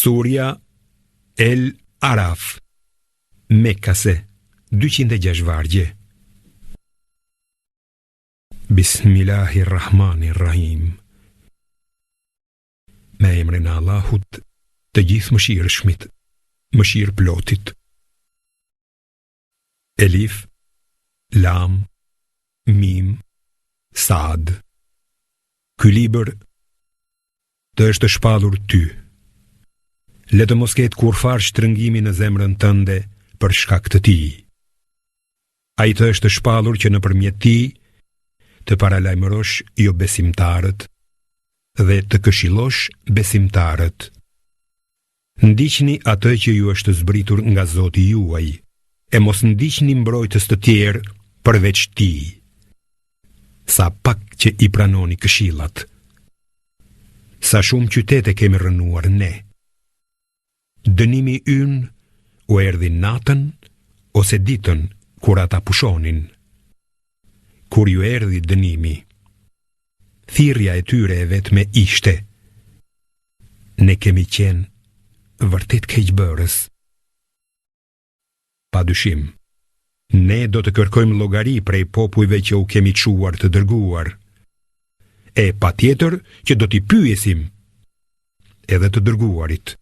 Surja El Araf, Mekase, 206 vargje. Bismillahirrahmanirrahim. Me emrin e Allahut, të gjithë mëshirshmit, mëshirë plotit. Elif, Lam, Mim, Sad. Ky libër të është shpallur ty. Le të mos ketë kurfar shtrëngimi në zemrën tënde për shkak të tij. Ai të është shpallur që nëpërmjet tij të paralajmërosh jo besimtarët dhe të këshillosh besimtarët. Ndiqni atë që ju është zbritur nga Zoti juaj, e mos ndiqni mbrojtës të tjerë përveç tij. Sa pak që i pranoni këshillat. Sa shumë qytete kemi rënuar ne. Dënimi ynë u erdhi natën ose ditën kur ata pushonin. Kur ju erdhi dënimi, thirrja e tyre e vetme ishte: ne kemi qenë vërtet keqbërës. Padyshim, ne do të kërkojmë llogari prej popujve që u kemi çuar të dërguar. E patjetër që do t'i pyesim edhe të dërguarit.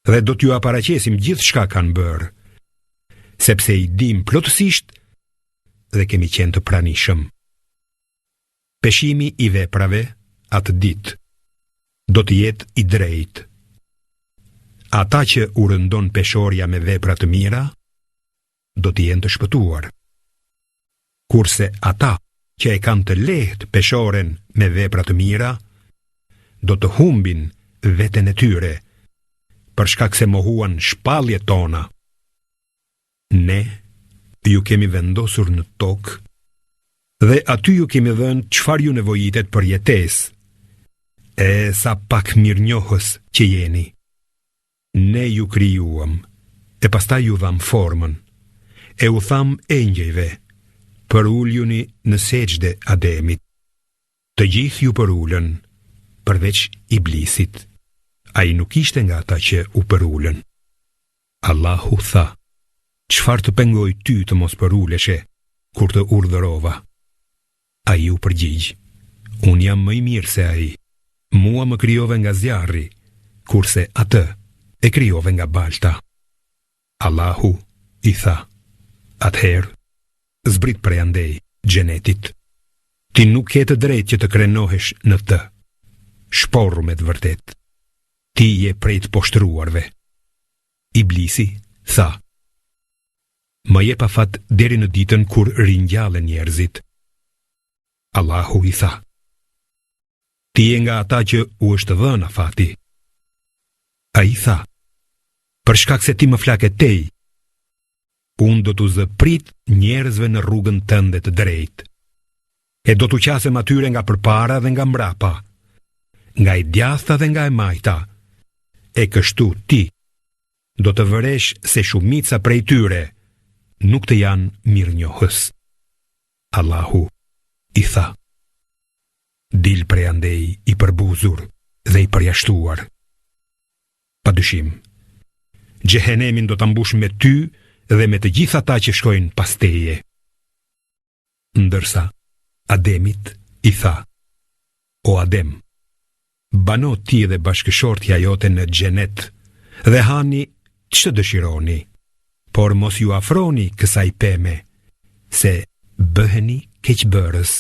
Dhe do t'ju aparaqesim gjithë shka kanë bërë, sepse i dim plotësisht dhe kemi qenë të pranishëm. Peshimi i veprave atë ditë do të jetë i drejtë. Ata që u rëndon peshorja me vepra të mira do të jenë të shpëtuar. Kurse ata që e kanë të lehtë peshoren me vepra të mira do të humbin veten e tyre, për shkak se mohuan shpalljet tona. Ne ju kemi vendosur në tokë dhe aty ju kemi dhënë çfarë ju nevojitet për jetesë. E sa pak mirënjohës që jeni. Ne ju krijuam, e pastaj ju dham formën, e u tham engjëjve: për uljuni në sejdë Ademit. Të gjithë ju për ullën, përveç Iblisit. Ai nuk ishte nga ata që u për ullën. Allahu tha: çfarë të pengoj ty të mos për ulleshe kur të urdhërova? Ai u përgjigj: unë jam më i mirë se ai. Mua më krijove nga zjarri, kurse atë e krijove nga balta. Allahu i tha: atëherë zbrit prej andej xhenetit. Ti nuk ke të drejtë që të krenohesh në të. Shporru me të vërtet. Ti je prej të poshtruarve. Iblisi tha: më jep afat deri në ditën kur ringjallen njerëzit. Allahu i tha: ti je nga ata që u është dhënë afati. Ai tha: për shkak se ti më flaket tej, unë do t'u zëprit njerëzve në rrugën tënde të drejtë. E do t'u qasem atyre nga përpara dhe nga mbrapa, nga i djathta dhe nga e majta. E kështu ti do të vëresh se shumica prej tyre nuk të janë mirënjohës. Allahu i tha: dil prej andej i përbuzur dhe i përjashtuar. Padyshim, xhehenemin do ta mbush me ty dhe me të gjithë ata që shkojnë pas teje. Ndërsa Ademit i tha: o Adem, bano ti dhe bashkëshortja jote në xhenet dhe hani ç'të dëshironi, por mos ju afroni kësaj peme, se bëheni keqbërës.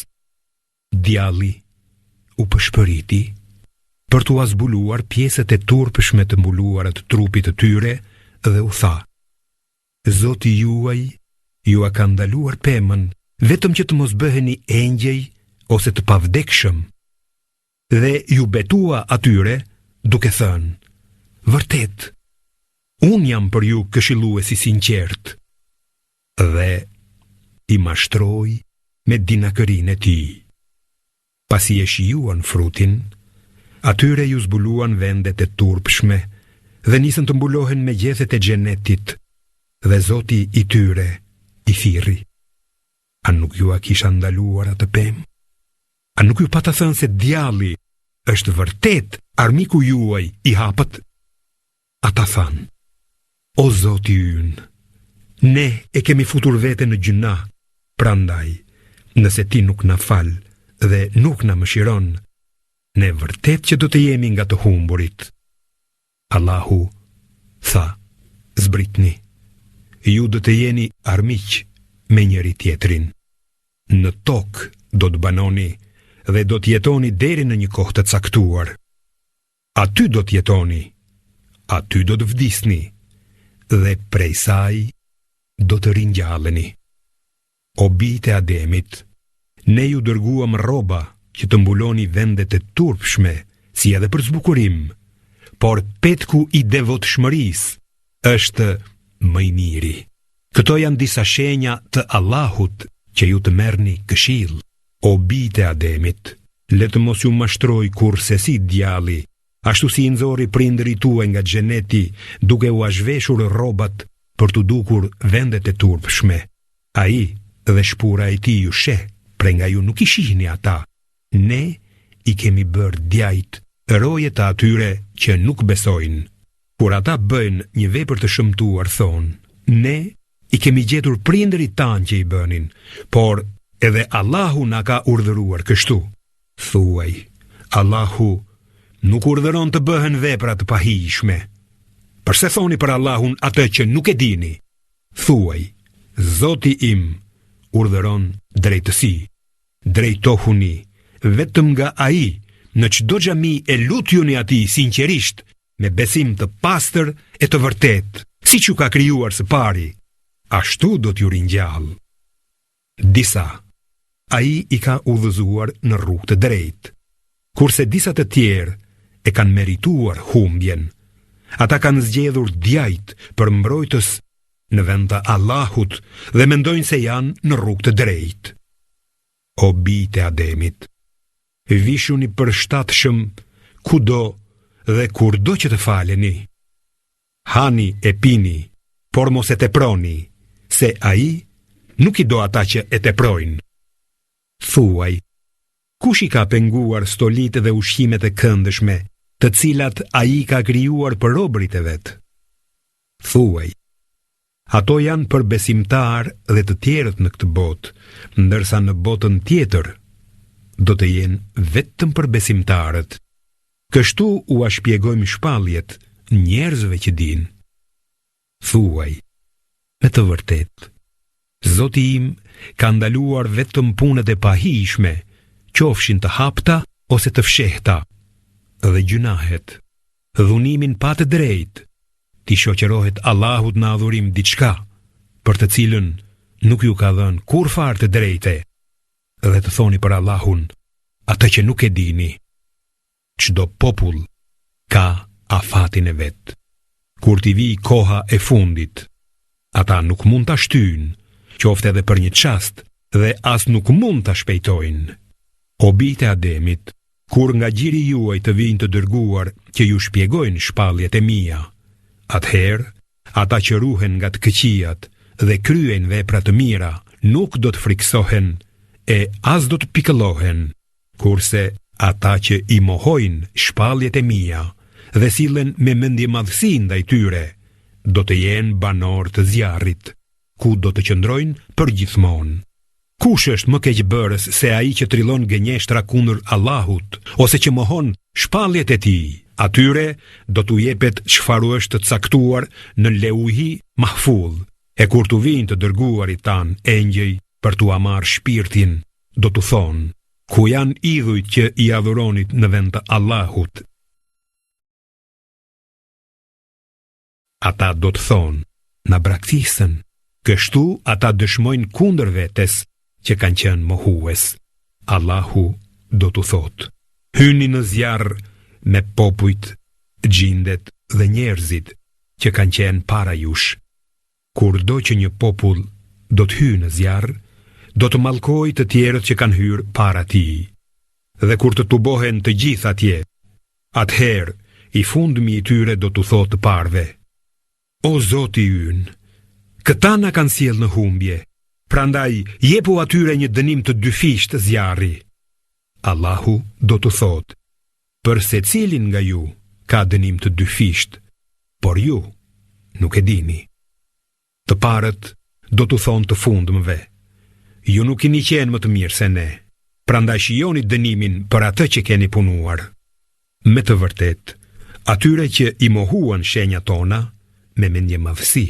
Djalli u pëshpëriti për t'u zbuluar pjesët e turpshme të mbuluara të trupit të tyre dhe u tha: Zoti juaj ju a ka ndaluar pemën vetëm që të mos bëheni engjëj ose të pavdekshëm. Dhe ju betua atyre duke thënë: vërtet, unë jam për ju këshilluesi sinqert. Dhe i mashtroi me dinakërinë e tij. Pasi e shijuan frutin, atyre ju zbuluan vendet e turpshme dhe nisën të mbulohen me gjethet e xhenetit, dhe Zoti i tyre i thirri: a nuk ju a kisha ndaluar atë pemë? A nuk ju pata thënë se djalli është vërtet armiku juaj I hapët? Ata thanë: O Zoti ynë, ne e kemi futur vete në gjuna, prandaj, nëse ti nuk na fal dhe nuk na mëshiron, ne vërtet që do të jemi nga të humburit. Allahu tha: Zbritni, ju do të jeni armiq me njëri tjetrin. Në tokë do të banoni dhe do të jetoni deri në një kohë të caktuar. Aty do të jetoni, aty do të vdisni, dhe prej saj do të ringjalleni. O bijtë e Ademit, ne ju dërguam rroba që të mbuloni vendet e turpshme, si edhe për zbukurim, por petku I devotshmërisë është më I miri. Këto janë disa shenja të Allahut që ju të merrni këshill. O bijtë e Ademit, le të mos ju mashtroj kurse si djalli, ashtu si I nxori prindërit tuaj nga xheneti, duke u azhveshur rrobat për të dukur vendet e turpshme. Ai dhe shpura e tij ju sheh, pre nga ju nuk I shihni ata. Ne I kemi bërë djajt, roje të atyre që nuk besojnë. Kur ata bëjnë një vepër të shëmtuar, thonë: Ne I kemi gjetur prindërit tanë që I bënin, por edhe Allahu na ka urdhëruar kështu. Thuaj: Allahu nuk urdhëron të bëhen vepra të pahishme. Përse thoni për Allahun atë që nuk e dini? Thuaj: Zoti im urdhëron drejtësi. Drejtohuni vetëm nga Ai, në çdo xhami e lutjuni Atij sinqerisht, me besim të pastër e të vërtet, siç ju ka krijuar së pari. Ashtu do t'ju ringjall. Disa Ai I ka udhëzuar në rrugë të drejtë, kurse disa të tjerë e kanë merituar humbjen. Ata kanë zgjedhur djajt për mbrojtës në vend të Allahut dhe mendojnë se janë në rrugë të drejtë. O bijtë e Ademit, vishuni përshtatshëm kudo dhe kurdo që të faleni. Hani e pini, por mos e teproni, se Ai nuk I do ata që e teprojnë. Thuaj: Kush I ka penguar stolitë dhe ushqimet e këndshme, të cilat Ai ka krijuar për robërit e vet? Thuaj: Ato janë për besimtar dhe të tjerët në këtë botë, ndërsa në botën tjetër do të jenë vetëm për besimtarët. Kështu u shpjegojmë shpalljet njerëzve që dinë. Thuaj: Me të vërtetë, Zoti im ka ndaluar vetëm punët e pahishme, qofshin të hapta ose të fshehta, dhe gjunahet, dhunimin pa të drejtë, ti shoqërohet Allahut në adhurim diçka, për të cilën nuk ju ka dhënë kur fare të drejte, dhe të thoni për Allahun atë që nuk e dini. Çdo popull ka afatin e vet. Kur t'i vi koha e fundit, ata nuk mund ta shtyjnë, qoftë edhe për një çast, dhe as nuk mund ta shpejtojnë. O bijtë e Ademit, kur nga gjiri juaj të vinë të dërguar që ju shpjegojnë shpalljet e mia, atëherë ata që ruhen nga të këqijat dhe kryejnë vepra të mira nuk do të friksohen e as do të pikëllohen, kurse ata që I mohojnë shpalljet e mia dhe sillen me mendje madhësi ndaj tyre, do të jenë banor të zjarrit, ku do të qëndrojnë përgjithmonë. Kush është më keqbërës se ai që trillon gënjeshtra kundër Allahut, ose që mohon shpalljet e tij? Atyre do t'u jepet çfarë është të caktuar në leuhi mahfudh, e kur t'u vinë të dërguarit tan engjëj për t'u marrë shpirtin, do t'u thonë: Ku janë idhujt që I adhuronit në vend të Allahut? Ata do të thonë: Na braktisën. Kështu ata dëshmojnë kundër vetes që kanë qenë mohues. Allahu do t'u thotë: Hyni në zjarr me popujt, gjindet dhe njerëzit që kanë qenë para jush. Kurdo që një popull do të hyjë në zjarr, do të mallkojë të tjerët që kanë hyrë para tij. Dhe kur të tubohen të gjithë atje, atëherë I fundmi I tyre do t'u thotë të parve: O Zoti ynë, këta na kanë sjellë në humbje, prandaj jepu atyre një dënim të dyfisht zjarri. Allahu do t'u thotë: Për secilin nga ju ka dënim të dyfisht, por ju nuk e dini. Të parët do t'u thonë të fundmëve: ju nuk keni qenë më të mirë se ne, prandaj shijoni dënimin për atë që keni punuar. Me të vërtet, atyre që i mohuan shenjat tona me mendje madhësi,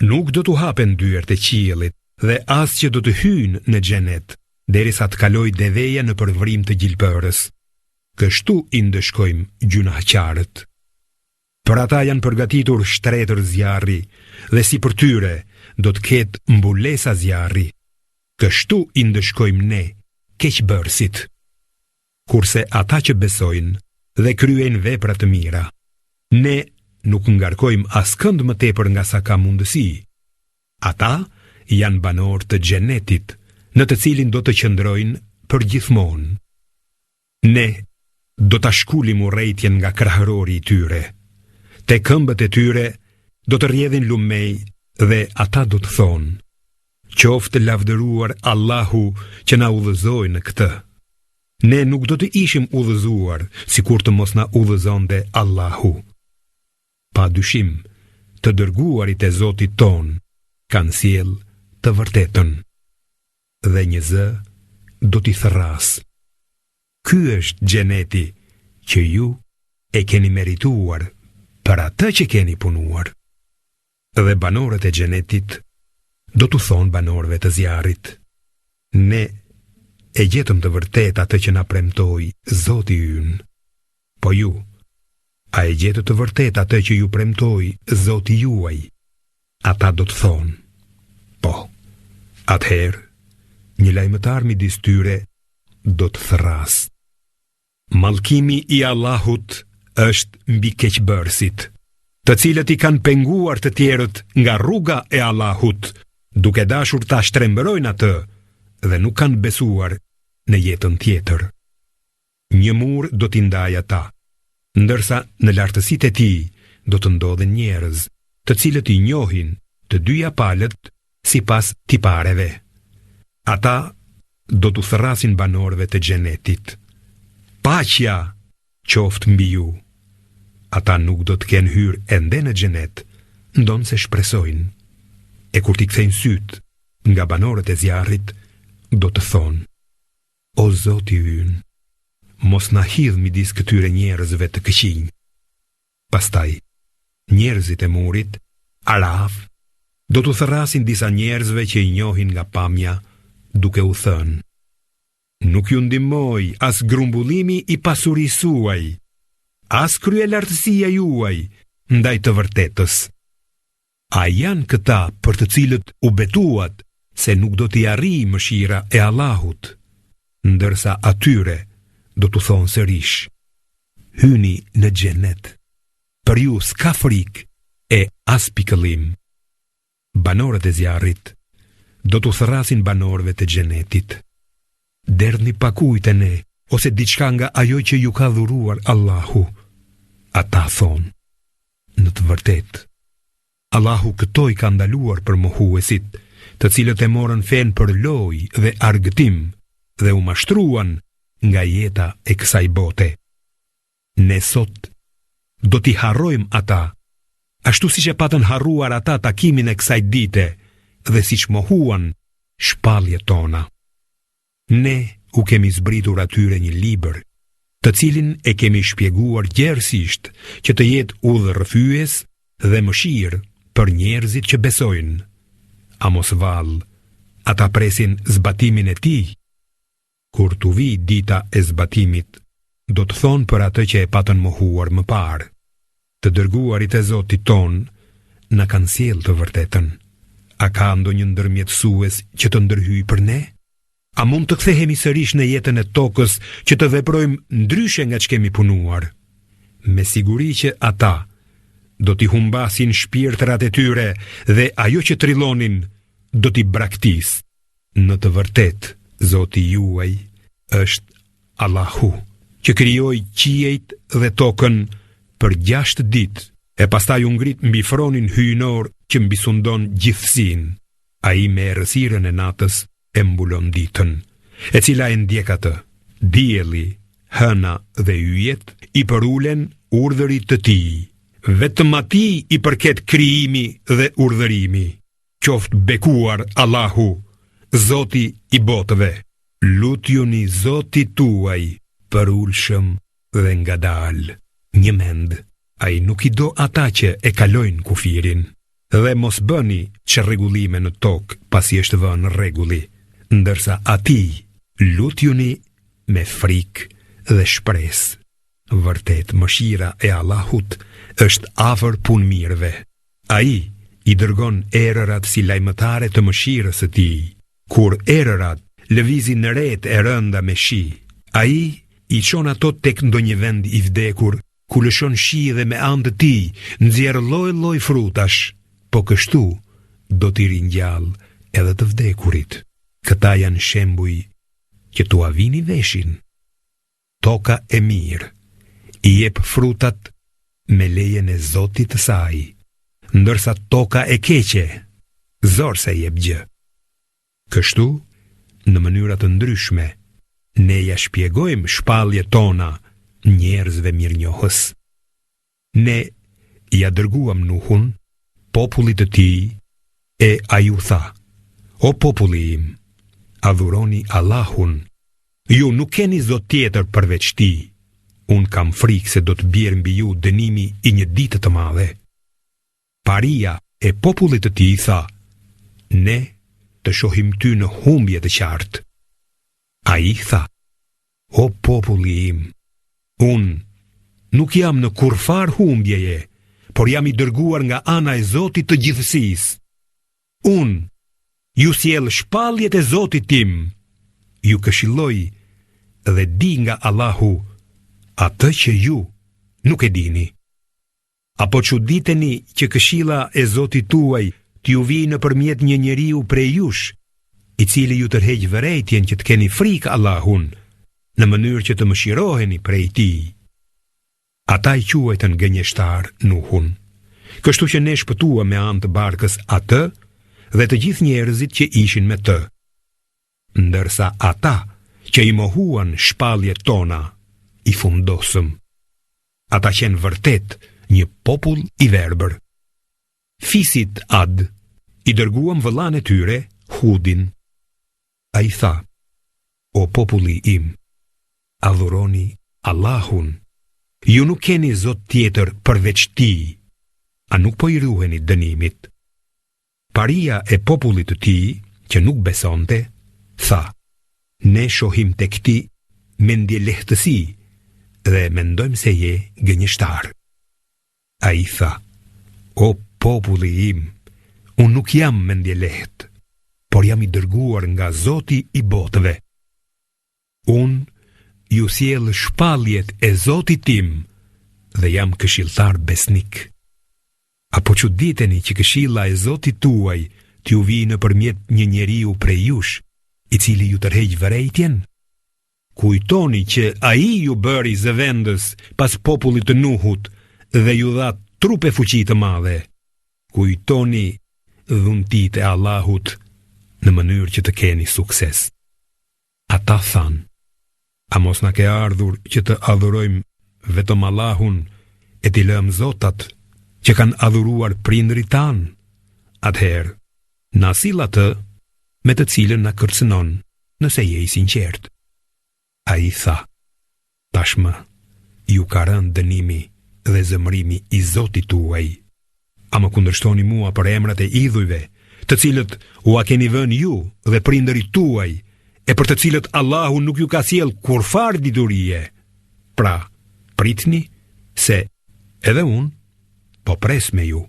nuk do t'u hapen dyert e qiellit dhe as që do të hyjnë në xhenet, derisa të kalojë deveja në përvrim të gjilpërës. Kështu i ndëshkojmë gjunaqarët. Për ata janë përgatitur shtretër zjarri, dhe si për tyre do të ketë mbulesa zjarri. Kështu i ndëshkojmë ne keqbërësit. Kurse ata që besojnë dhe kryejnë vepra të mira, ne nuk ngarkojmë askënd më tepër nga sa ka mundësi. Ata janë banor të xhenetit, në të cilin do të qëndrojnë për gjithmonë. Ne do ta shkulim urrejtjen nga krahërori i tyre. Te këmbët e tyre do të rrjedhin lumej dhe ata do të thonë: qoftë lavdëruar Allahu që na udhëzoi në këtë. Ne nuk do të ishim udhëzuar sikur të mos na udhëzonte Allahu. Pa dyshim, të dërguarit e Zotit ton kanë sjell të vërtetën. Dhe një zë do t'i thërras: ky është xheneti që ju e keni merituar për atë që keni punuar. Dhe banorët e xhenetit do t'u thonë banorëve të zjarrit: ne e gjetëm të vërtet atë që na premtoi Zoti ynë. Po ju, a e gjetët të vërtet atë që ju premtoi Zoti juaj? Ata do të thonë: po. Atëherë, një lajmëtar midis tyre do të thërras: mallkimi i Allahut është mbi keqbërësit, të cilët i kanë penguar të tjerët nga rruga e Allahut, duke dashur ta shtrembërojnë atë dhe nuk kanë besuar në jetën tjetër. Një mur do t'i ndajë ata, ndërsa në lartësitë e tij do të ndodhen njerëz, të cilët i njohin të dyja palët sipas tipareve. Ata do t'u thërrasin banorëve të xhenetit: paqja qoftë mbi ju. Ata nuk do të kenë hyrë ende në xhenet, ndonë se shpresojnë. E kur t'i kthejnë syt nga banorët e zjarrit, do të thonë: o Zoti ynë, mos na hidh midis këtyre njerëzve të këqinj. Pastaj, njerëzit e murit, Araf, do t'u thërrasin disa njerëzve që i njohin nga pamja, duke u thënë: nuk ju ndihmoi as grumbullimi i pasurisë suaj, as kryelartësia juaj ndaj të vërtetës. A janë këta për të cilët u betuat se nuk do t'i arrijë mëshira e Allahut, ndërsa atyre do t'u thonë sërish: hyni në xhenet, për ju s'ka frikë e as pikëllim. Banorët e zjarrit do t'u thërrasin banorëve të xhenetit: derdhni pakujt e ne, ose diçka nga ajo që ju ka dhuruar Allahu. Ata thonë: në të vërtetë, Allahu këto i ka ndaluar për mohuesit, të cilët e morën fen për lojë dhe argëtim dhe u mashtruan nga jeta e kësaj bote. Ne sot do t'i harrojmë ata, ashtu siç e patën harruar ata takimin e kësaj dite dhe siç mohuan shpalljet tona. Ne u kemi zbritur atyre një libër, të cilin e kemi shpjeguar gjerësisht që të jetë udhërrëfyes dhe mëshirë për njerëzit që besojnë. A mos vallë, ata presin zbatimin e tij. Kur t'u vi dita e zbatimit, do të thonë për atë që e patën mohuar më parë: të dërguarit e Zotit ton na kanë sjellë të vërtetën. A ka ndonjë ndërmjetësues që të ndërhyjë për ne? A mund të kthehemi sërish në jetën e tokës që të veprojmë ndryshe nga ç'kemi punuar? Me siguri që ata do t'i humbasin shpirtrat e tyre dhe ajo që trillonin do t'i braktis. Në të vërtetë, Zoti juaj është Allahu, që krijoi qiejt dhe tokën për 6 ditë, e pastaj u ngrit mbi fronin hyjnor që mbisundon gjithësinë. Ai me errësirën e natës e mbulon ditën, e cila e ndjek atë. Dielli hëna dhe yjet i përulen urdhërit të tij. Vetëm atij i përket krijimi dhe urdhërimi. Qoftë bekuar Allahu, Zoti i botëve. Lutjuni Zotit tuaj, përulshëm dhe ngadalë. Një mend, ai nuk i do ata që e kalojnë kufirin. Dhe mos bëni çrregullime në tokë pasi është vënë rregulli, ndërsa atij lutjuni me frikë dhe shpresë. Vërtet mëshira e Allahut është afër punëmirëve. Ai i dërgon erërat si lajmëtare të mëshirës së tij. Kur erërat lëvizin në ret e rënda me shi, ai i çon ato tek ndonjë vend i vdekur, ku lëshon shi dhe me anë të tij nxjerr lloj-lloj frutash, po kështu do t'i ringjall edhe të vdekurit. Këta janë shembuj që tua vini veshin. Toka e mirë i jep frutat me lejen e Zotit të saj, ndërsa toka e keqe zor se jep gjë. Kështu, në mënyra të ndryshme, ne ja shpjegojmë shpalljet tona njerëzve mirënjohës. Ne ja dërguam Nuhun, popullit të tij, e ai u tha: O populli im, adhuroni Allahun. Ju nuk keni zot tjetër përveç tij. Unë kam frikë se do të bjerë mbi ju dënimi i një dite të madhe. Paria e popullit të tij tha: Ne të shohim ty në humbje të qartë. Ai tha: O populli im, unë nuk jam në kurfar humbjeje, por jam i dërguar nga ana e Zotit të gjithësisë. Unë ju sjell shpalljet e Zotit tim, ju këshilloj dhe di nga Allahu atë që ju nuk e dini. Apo çuditeni që këshilla e Zotit tuaj t'ju vijë nëpërmjet një njeriu prej jush, i cili ju tërheq vërejtjen që të keni frikë Allahun, në mënyrë që të mëshiroheni prej tij. Ata i quajtën gënjeshtar Nuhun. Kështu që ne shpëtuam me anë të barkës atë dhe të gjithë njerëzit që ishin me të. Ndërsa ata që i mohuan shpalljet tona, i fundosëm. Ata qenë vërtet një popull i verbër. Fisit Ad i dërguam vëllain e tyre, Hudin. Ai tha: O populli im, adhuroni Allahun. Ju nuk keni zot tjetër përveç tij. A nuk po i ruheni dënimit? Paria e popullit të tij, që nuk besonte, tha: Ne shohim tek ti mendje lehtësi dhe mendojmë se je gënjeshtar. Ai tha: O populli im, unë nuk jam mendje lehtë, por jam i dërguar nga Zoti i botëve. Unë ju sjell shpalljet e Zotit tim dhe jam këshilltar besnik. Apo çuditeni që këshilla e Zotit tuaj t'ju vijë nëpërmjet një njeriu prej jush, i cili ju tërheq vërejtjen? Kujtoni që ai ju bëri zëvendës pas popullit të Nuhut dhe ju dha trupe fuqi të madhe. Kujtoni dhuntit e Allahut në mënyrë që të keni sukses. Ata thanë: A mos na ke ardhur që të adhurojmë vetëm Allahun e t'i lëmë zotat që kanë adhuruar prindërit tanë? Atëherë, na sill atë me të cilën na kërcënon, nëse je i sinqert. Ai tha: Tashmë ju ka rënë dënimi dhe zemërimi i Zotit tuaj. A më kundërshtoni mua për emrat e idhujve, të cilët u a keni vënë ju dhe prindërit tuaj, e për të cilët Allahu nuk ju ka sjell kurfar diturie? Pra, pritni se edhe unë po pres me ju.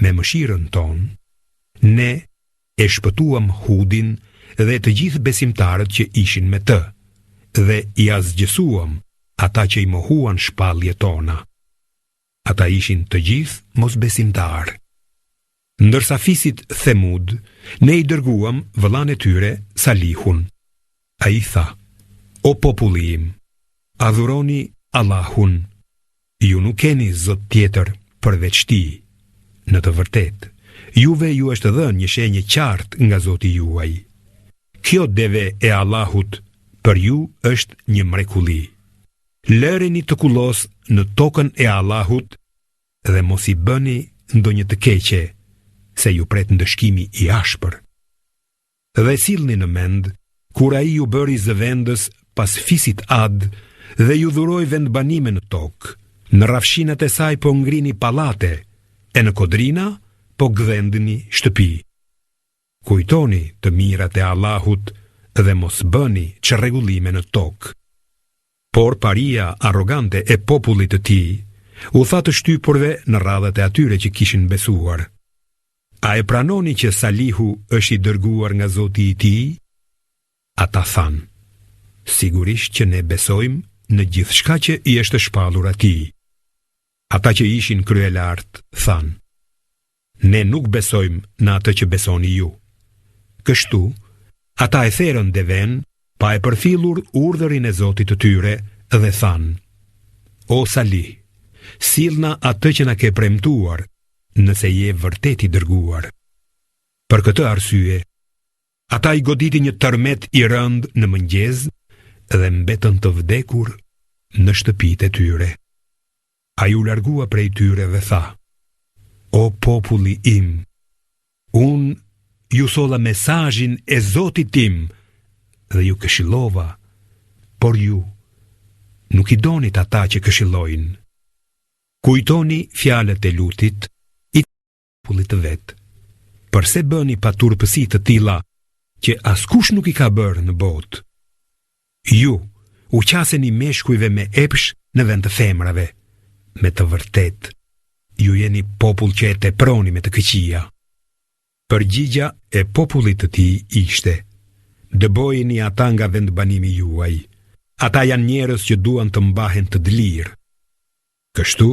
Me mëshirën tonë, ne e shpëtuam Hudin dhe të gjithë besimtarët që ishin me të, dhe i azgjësuam ata që i mohuan shpalljet tona. Ata ishin të gjithë mosbesimtarë. Ndërsa fisit Themud, ne i dërguam vëllain e tyre Salihun. Ai tha: O populli im, adhuroni Allahun. Ju nuk keni zot tjetër përveç tij. Në të vërtetë, juve ju është dhënë një shenjë qartë nga Zoti juaj. Kjo deve e Allahut për ju është një mrekulli. Lëreni të kullos në tokën e Allahut dhe mos i bëni ndonjë të keqe, se ju pret ndëshkimi i ashpër. Dhe sillni në mend kur ai ju bëri zëvendës pas fisit Ad dhe ju dhuroi vendbanime në tokë. Në rafshinat e saj po ngrini pallate, e në kodrina po gdhendni shtëpi. Kujtoni të mirat e Allahut dhe mos bëni çrregullime në tokë. Por paria arrogante e popullit të tij u tha të shtypurve në radhët e atyre që kishin besuar: A e pranoni që Salihu është i dërguar nga Zoti i tij? Ata thanë: Sigurisht që ne besojmë në gjithçka që i është shpallur atij. Ata që ishin kryelart thanë: Ne nuk besojmë në atë që besoni ju. Kështu, ata e therën deven pa e përfillur urdhërin e Zotit të tyre dhe thanë: O Salih, sillna atë që na ke premtuar, nëse je vërtet i dërguar. Për këtë arsye, ata i goditi një tërmet i rënd në mëngjes dhe mbetën të vdekur në shtëpitë e tyre. Ai u largua prej tyre dhe tha: O populli im, unë ju solla mesazhin e Zotit tim dhe ju këshillova, por ju nuk i donit ata që këshillojnë. Kujtoni fjalët e Lutit, i popullit të vet. Përse bëni paturpësi të tilla që askush nuk i ka bërë në botë? Ju u qaseni meshkujve me epsh në vend të femrave. Me të vërtet, ju jeni popull që e teproni me të këqija. Përgjigja e popullit të tij ishte: Dëbojeni ata nga vendbanimi juaj. Ata janë njerëz që duan të mbahen të dlirë. Kështu,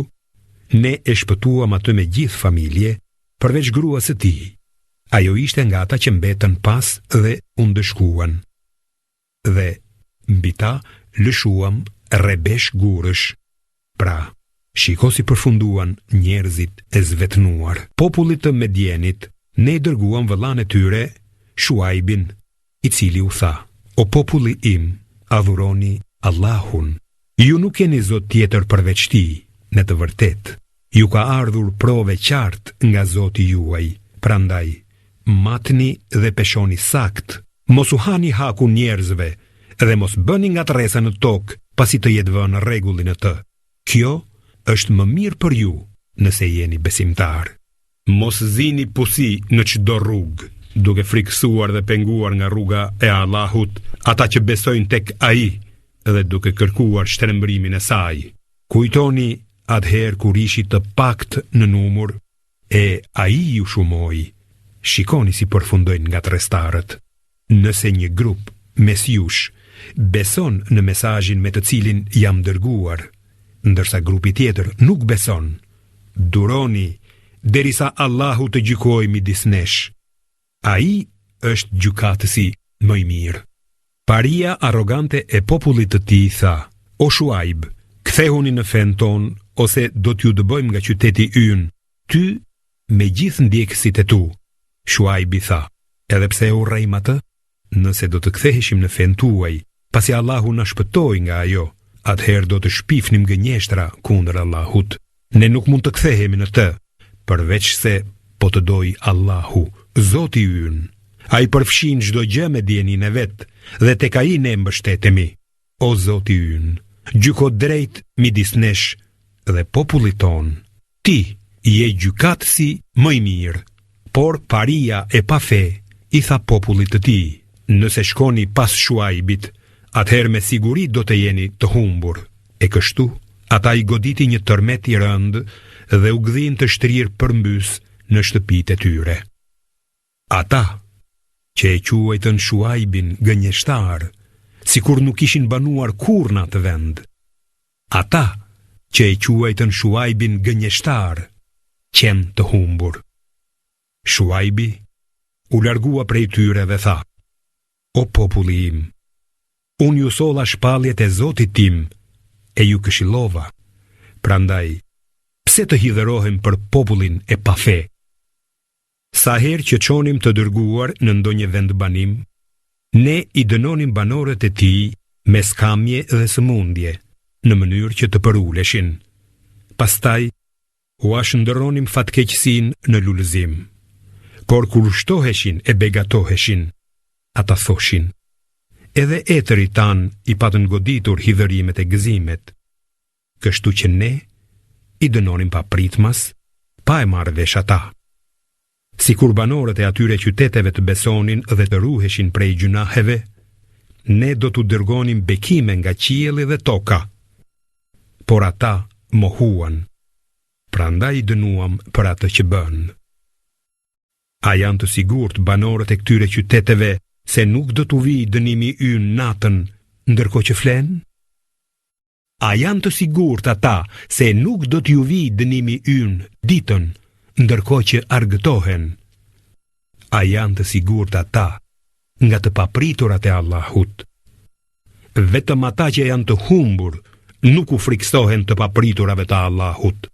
ne e shpëtuam atë me gjithë familje, përveç gruas së tij. Ajo ishte nga ata që mbetën pas dhe u ndëshkuan. Dhe mbi ta lëshuam rrebesh gurësh. Pra, shiko si përfunduan njerëzit e zvetnuar. Popullit të Medjenit ne i dërguam vëllain e tyre, Shuaibin, i cili u tha: O populli im, adhuroni Allahun. Ju nuk keni zot tjetër përveç tij. Në të vërtetë, ju ka ardhur prove qartë nga Zoti juaj. Prandaj, matni dhe peshoni sakt. Mos u hani hakun njerëzve dhe mos bëni ngatresa në tokë pasi të jetë vënë rregullin e të. Kjo është më mirë për ju nëse jeni besimtar. Mos zini pusi në çdo rrugë, duke frikësuar dhe penguar nga rruga e Allahut ata që besojnë tek ai dhe duke kërkuar shtrembërimin e saj. Kujtoni atëherë kur ishit të pakt në numër e ai ju shumoi. Shikoni si përfundojnë ngatrestarët. Nëse një grup mes jush beson në mesazhin me të cilin jam dërguar, ndërsa grupi tjetër nuk beson, duroni derisa Allahu të gjykojë midis nesh. Ai është gjykatësi më i mirë. Paria arrogante e popullit të tij tha: O Shuaib, kthehuni në fen ton, ose do t'ju dëbojmë nga qyteti ynë, ty me gjithë ndjekësit e tu. Shuaibi tha: Edhe pse e urrejmë atë, nëse do të ktheheshim në fen tuaj, pasi Allahu na shpëtoi nga ajo, atëherë do të shpifnim gënjeshtra kundër Allahut. Ne nuk mund të kthehemi në të, përveç se po të doj Allahu, Zoti ynë. Ai përfshin çdo gjë me dijenin e vet, dhe tek ai ne mbështetemi. O Zoti ynë, gjyko drejt midis nesh dhe popullit ton. Ti je gjykatësi më i mirë. Por paria e pa fe i tha popullit të tij: Nëse shkoni pas Shuaibit, atëherë me siguri do të jeni të humbur. E kështu, ata i goditi një tërmet i rënd dhe u gdhin të shtrirë përmbys në shtëpitë e tyre. Ata që e quajtën Shuaibin gënjeshtar, sikur nuk ishin banuar kurrë në atë vend. Ata që e quajtën Shuaibin gënjeshtar, qenë të humbur. Shuaibi u largua prej tyre dhe tha: O populli im, unë ju solla shpalljet e Zotit tim e ju këshillova. Prandaj, pse të hidherohem për popullin e pa fe? Sa herë që çonim të dërguar në ndonjë vend banim, ne i dënonim banorët e tij me skamje dhe sëmundje, në mënyrë që të përuleshin. Pastaj, u ashëndëronim fatkeqësinë në lulëzim. Por kur shtoheshin e begatoheshin, ata thoshin: edhe etëri tan i patën goditur hidhërimet e gëzimet. Kështu që ne i dënonim pa pritmas, pa e marrë vesh ata. Si kur banorët e atyre qyteteve të besonin dhe të ruheshin prej gjunaheve, ne do t'u dërgonim bekime nga qielli dhe toka. Por ata mohuan, prandaj i dënuam për atë që bën. A janë të sigurt banorët e këtyre qyteteve se nuk do t'u vijë dënimi ynë natën, ndërkohë që flen? A janë të sigurt ata se nuk do t'ju vijë dënimi ynë ditën, ndërkohë që argëtohen? A janë të sigurt ata nga të papriturat e Allahut? Vetëm ata që janë të humbur nuk u friksohen të papriturave të Allahut.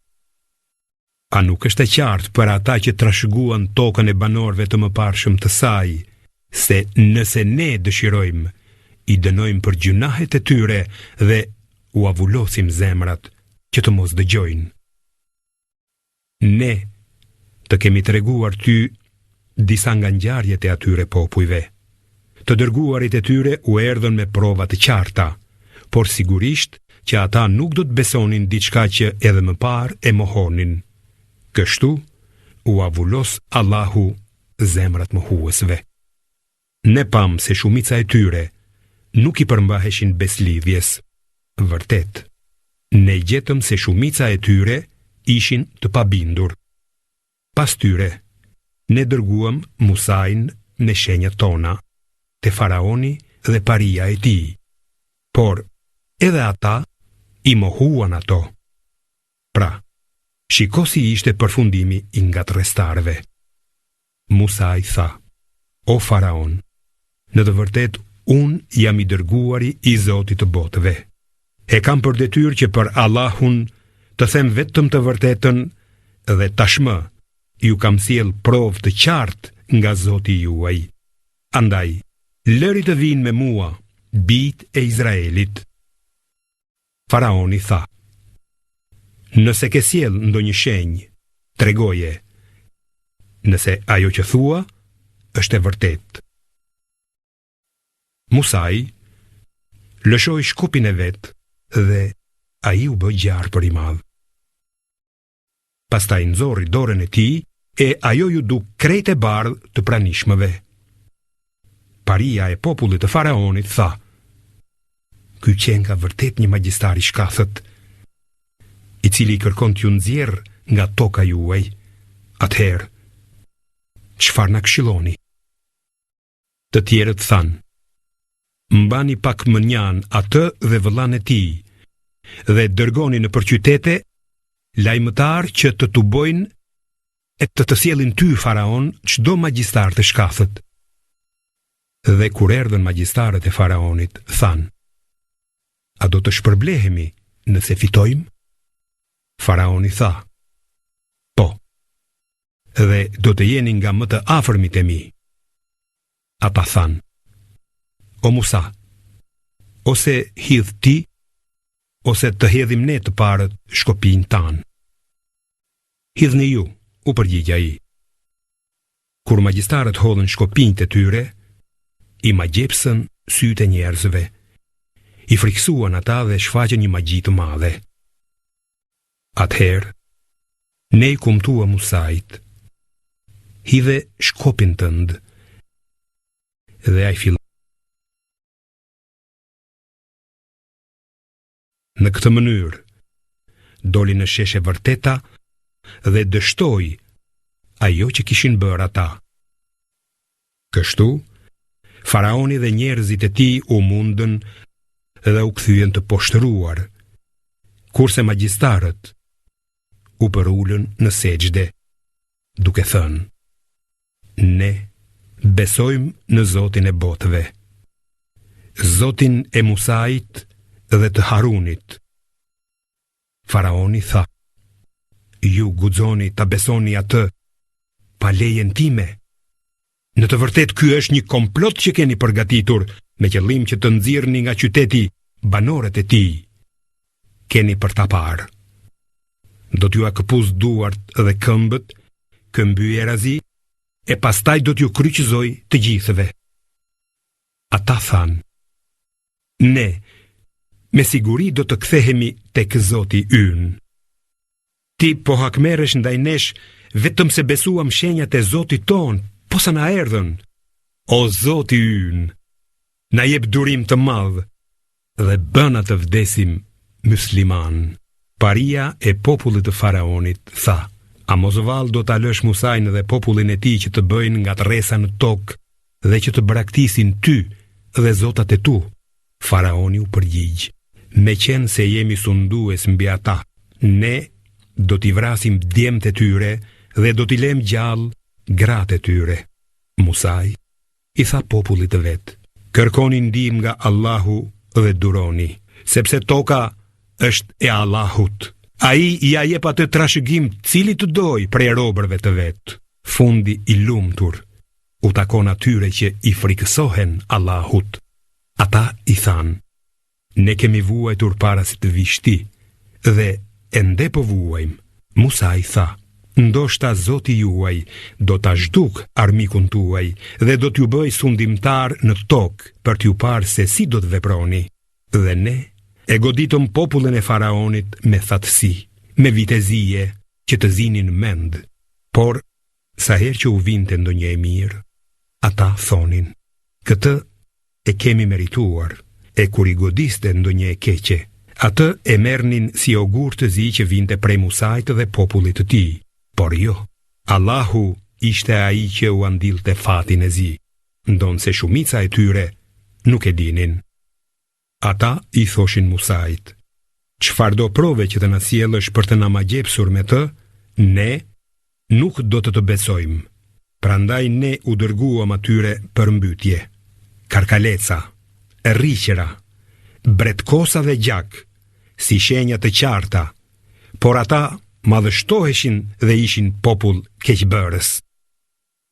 A nuk është e qartë për ata që trashëguan tokën e banorëve të mëparshëm të saj, se nëse ne dëshirojmë, i dënojmë për gjunahet e tyre dhe u avullosim zemrat që të mos dëgjojnë. Ne të kemi treguar ty disa nga ngjarjet e atyre popujve. Të dërguarit e tyre u erdhën me prova të qarta, por sigurisht që ata nuk do të besonin diçka që edhe më parë e mohonin. Kështu u avullos Allahu zemrat mohuesve. Ne pam se shumica e tyre nuk i përmbaheshin beslidhjes. Vërtet, ne gjetëm se shumica e tyre ishin të pabindur. Pas tyre, ne dërguam Musain me shenjat tona, te faraoni dhe paria e tij. Por, edhe ata i mohuan ato. Pra, shiko si ishte përfundimi i ngatrestarëve. Musa i tha: o faraon, në të vërtet unë jam i dërguari i Zotit të botëve. E kam për detyrë që për Allahun të them vetëm të vërtetën dhe tashmë ju kam sjell provë të qartë nga Zoti juaj. Andaj, lëri të vinë me mua, bijtë e Izraelit. Faraoni tha: nëse ke sjell ndonjë shenjë, tregoje. Nëse ajo që thua është e vërtetë. Musai lëshoi shkopin e vet dhe ai u bë gjarë për i madh. Pastaj nxorri dorën e tij e ajo ju duk krejt e bardhë të pranishmëve. Paria e popullit të faraonit tha: ky qen ka vërtet një magjistar i shkathët, i cili kërkon t'ju nxjerr nga toka juaj. Atëherë, çfarë na këshilloni? Të tjerët thanë: mbani pak mënjan atë dhe vëllain e tij, dhe dërgoni në përqytete lajmëtar që të tubojnë e të sjellin ty faraon çdo magjistar të shkathët. Dhe kur erdhën magjistarët e faraonit, thanë: a do të shpërblehemi nëse fitojmë? Faraoni tha: po, dhe do të jeni nga më të afërmit e mi. Ata thanë: o Musa, ose hidh ti, ose të hedhim ne të parët shkopin tanë. Hidhni ju, u përgjigja ai. Kur magjistarët hodhën shkopin të tyre, i magjepsën sytë e njerëzve, i friksuan ata dhe shfaqën një magji të madhe. Atëherë, ne i kumtua Musait: hidhe shkopin tënd. Dhe ai filloi. Në këtë mënyrë, doli në sheshe vërteta dhe dështoi ajo që kishin bërë ata. Kështu, faraoni dhe njerëzit e tij u mundën dhe u kthyen të poshtëruar, kurse magjistarët u përulën në sejdë, duke thënë: ne besojmë në Zotin e botëve, Zotin e Musait dhe të Harunit. Faraoni tha: ju guxoni ta besoni atë pa lejen time? Në të vërtetë ky është një komplot që keni përgatitur me qëllim që të nxirrni nga qyteti banorët e tij. Keni për ta parë. Do t'ju akëpuz duart dhe këmbët, këmbyj erazi, e pastaj do t'ju kryqëzoj të gjithëve. Ata thanë: Ne, me siguri do të kthehemi tek Zoti ynë. Ti po hakmeresh ndaj nesh vetëm se besuam shenjat e Zotit ton, po sa na erdhën. O Zoti ynë, na jep durim të madh dhe bëna të vdesim musliman. Paria e popullit të Faraonit tha: A mos vallë do ta lësh Musajin dhe popullin e tij që të bëjnë nga rresa në tokë dhe që të braktisin ty dhe zotat e tu? Faraoni u përgjigj: Me qenë se jemi sundues mbi ata, ne do t'i vrasim djemtë e tyre dhe do t'i lëm gjallë gratë e tyre. Musaj i tha popullit të vet: Kërkoni ndihmë nga Allahu dhe duroni, sepse toka është e Allahut. Ai ja jep atë trashëgim cili të doj prej robërve të vet. Fundi i lumtur u takon atyre që i frikësohen Allahut. Ata i thanë: Ne kemi vuajtur para se të vish ti, dhe ende po vuajmë. Musa i tha: Ndoshta Zoti juaj do ta zhduk armikun tuaj dhe do t'ju bëj sundimtar në tokë për t'ju parë se si do të veproni. Dhe ne e goditëm popullin e Faraonit me thatësi, me vitezije që të zinin mend. Por sa herë që u vinte ndonjë e mirë, ata thonin: Këtë e kemi merituar. E kur i godiste ndonjë e keqe, atë e merrnin si ogur të zi që vinte prej Musait dhe popullit të tij. Por jo, Allahu ishte ai që u andillte fatin e zi, ndonse shumica e tyre nuk e dinin. Ata i thoshin Musait: Çfarëdo prove që të na sjellësh për të na magjepsur me të, ne nuk do të besojmë. Prandaj ne u dërguam atyre për mbytje. Karkaleca, rriqera, bretkosa dhe gjak, si shenja të qarta, por ata madhështoheshin dhe ishin popull keqbërës.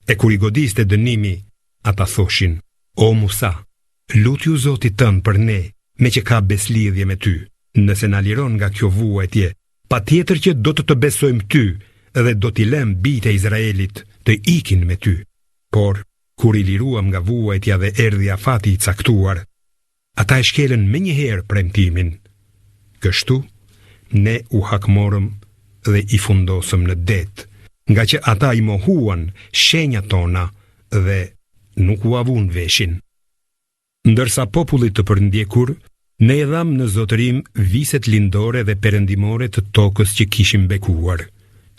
E kur i godiste dënimi, ata thoshin: O Musa, lutju Zotit tënd për ne, me që ka beslidhje me ty. Nëse na liron nga kjo vuajtje, patjetër që do të besojmë ty dhe do t'i lëm bijtë e Izraelit të ikin me ty. Por kur i liruam nga vuajtja dhe erdhi afati i caktuar, ata e shkelën menjëherë premtimin. Kështu ne u hakmorëm dhe i fundosëm në det, nga që ata i mohuan shenjat tona dhe nuk u avun veshin. Ndërsa popullit të përndjekur, ne e dham në zotërim viset lindore dhe perëndimore të tokës që kishim bekuar.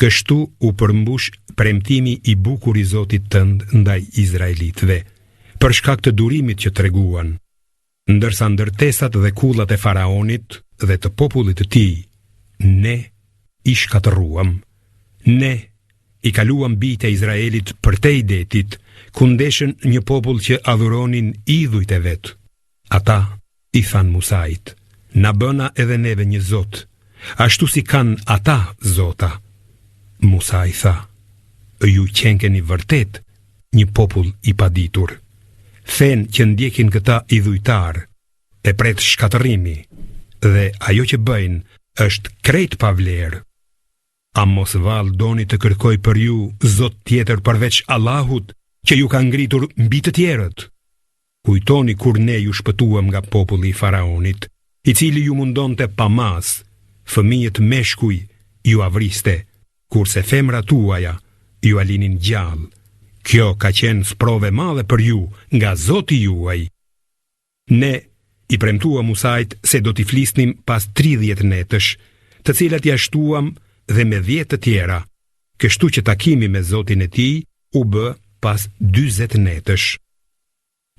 Kështu u përmbush premtimi i bukur i Zotit tënd ndaj izraelitëve, për shkak të durimit që treguan. Ndërsa ndërtesat dhe kullat e Faraonit dhe të popullit të tij, ne i shkatërruam. Ne i kaluam bijtë e Izraelit përtej detit, ku ndeshën një popull që adhuronin idhujt e vet. Ata i than Musait: Na bëna edhe neve një zot, ashtu si kanë ata zota. Musa i tha: Ju qenkeni vërtet një popull i paditur. Fen që ndjekin këta idhujtar e pret shkatërrimi, dhe ajo që bëjnë është krejt pa vlerë. A mos vallë doni të kërkoj për ju zot tjetër përveç Allahut, që ju ka ngritur mbi të tjerët? Kujtoni kur ne ju shpëtuam nga populli i Faraonit, i cili ju mundonte pa mas, fëmijët meshkuj ju avriste, kurse femrat tuaja ju alinin gjallë. Kjo ka qenë sprove madhe për ju nga Zoti juaj. Ne i premtuam Musait se do t'i flisnim pas 30 netësh, të cilat ja shtuam dhe me 10 të tjera, kështu që takimi me Zotin e tij u bë pas 40 netësh.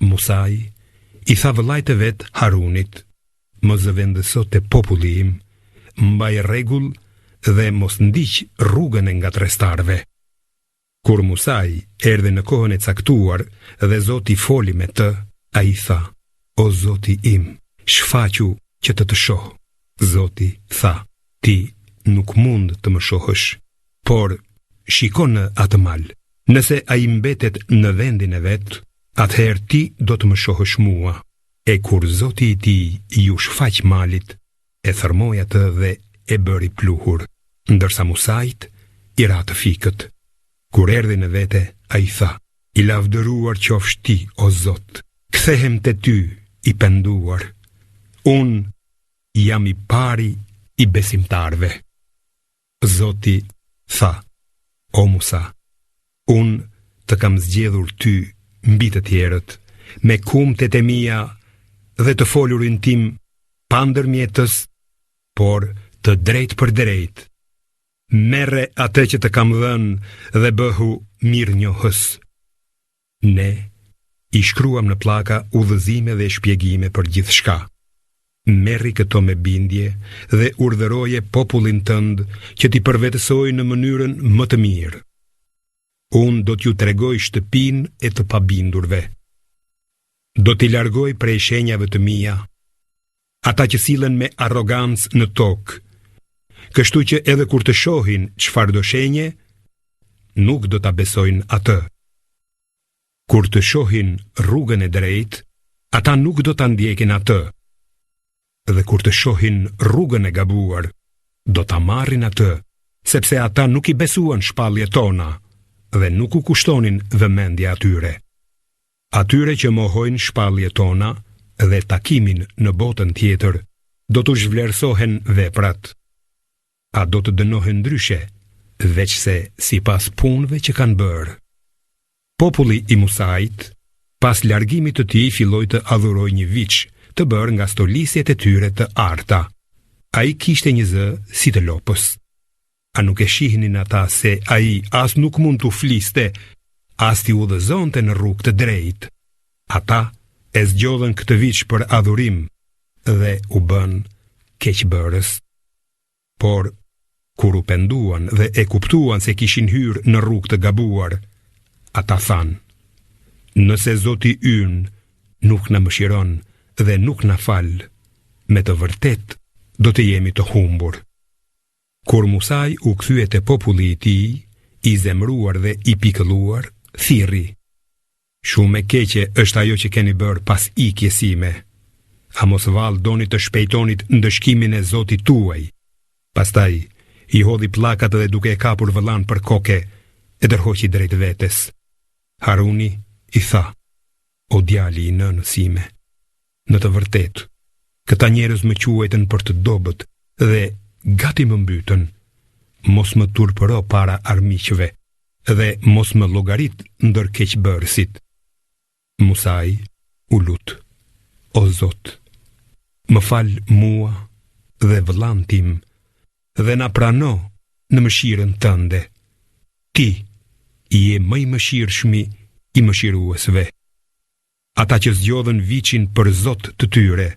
Musai i tha vëllait të vet Harunit: Mos zëvendëso te populli im, mbaj rregull dhe mos ndiq rrugën e ngatrestarve. Kur Musai erdhi në kohën e caktuar dhe Zoti foli me të, ai tha: O Zoti im, shfaqu që të shoh. Zoti tha: Ti nuk mund të më shohësh, por shiko në atë mal. Nëse ai mbetet në vendin e vet, atëherë ti do të më shohësh mua. E kur Zoti i tij ju shfaq malit, e thërmoi atë dhe e bëri pluhur, ndërsa Musait i ra të fikët. Kur erdhi në vete, ai tha: I lavdëruar qofsh ti, o Zot, kthehem te ty i penduar. Unë jam i pari i besimtarve. Zoti tha: O Musa, unë të kam zgjedhur ty mbi të tjerët, me kumtet e mia dhe të folurin tim pa ndërmjetës, por të drejt për drejt. Merre atë që të kam dhënë dhe bëhu mirë njohës. Ne i shkruam në pllaka udhëzime dhe shpjegime për gjithçka. Merri këto me bindje dhe urdhëroje popullin tënd që t'i përvetësojë në mënyrën më të mirë. Unë do t'ju tregoj shtëpinë e të pabindurve. Do t'i largoj prej shenjave të mia ata që sillen me arrogancë në tokë, kështu që edhe kur të shohin çfarë do shenje, nuk do ta besojnë atë. Kur të shohin rrugën e drejtë, ata nuk do ta ndjekin atë. Dhe kur të shohin rrugën e gabuar, do ta marrin atë, sepse ata nuk i besuan shpalljet tona dhe nuk u kushtonin vëmendje atyre. Atyre që mohojnë shpalljet tona dhe takimin në botën tjetër, do t'u zhvlerësohen veprat. A do të dënohen ndryshe, veç se sipas punëve që kanë bërë. Populli i Musait, pas largimit të tij, filloi të adhurojë një viç të bërë nga stolisjet e tyre të arta. Ai kishte një zë si të lopës. A nuk e shihnin ata se ai as nuk mund t'u fliste, as t'i udhëzonte në rrugë të drejtë? Ata e zgjodhen këtë viç për adhurim dhe u bën keqbërës. Por kur u penduan dhe e kuptuan se kishin hyrë në rrugë të gabuar, ata thanë: Nëse Zoti ynë nuk na mëshiron dhe nuk na fal, me të vërtet do të jemi të humbur. Kur Musai u kthye te populli i tij, i zemëruar dhe i pikëlluar, thirri: Shumë e keqe është ajo që keni bërë pas ikjes sime. A mos doni të shpejtonit ndëshkimin e Zotit tuaj? Pastaj i hodhi pllakat dhe duke e kapur vëllan për koke, e dërhoqi drejt vetes. Haruni i tha: O djali i nënës sime, në të vërtetë, këta njerëz më quajtën për të dobët dhe gati më mbytën. Mos më turpëro para armiqve dhe mos më llogarit ndër keqbërësit. Musai u lut: O Zot, më fal mua dhe vëllan tim dhe na prano në mëshirën tënde. Ti je më i mëshirshmi i mëshiruesve. Ata që zgjodhen viçin për Zot të tyre,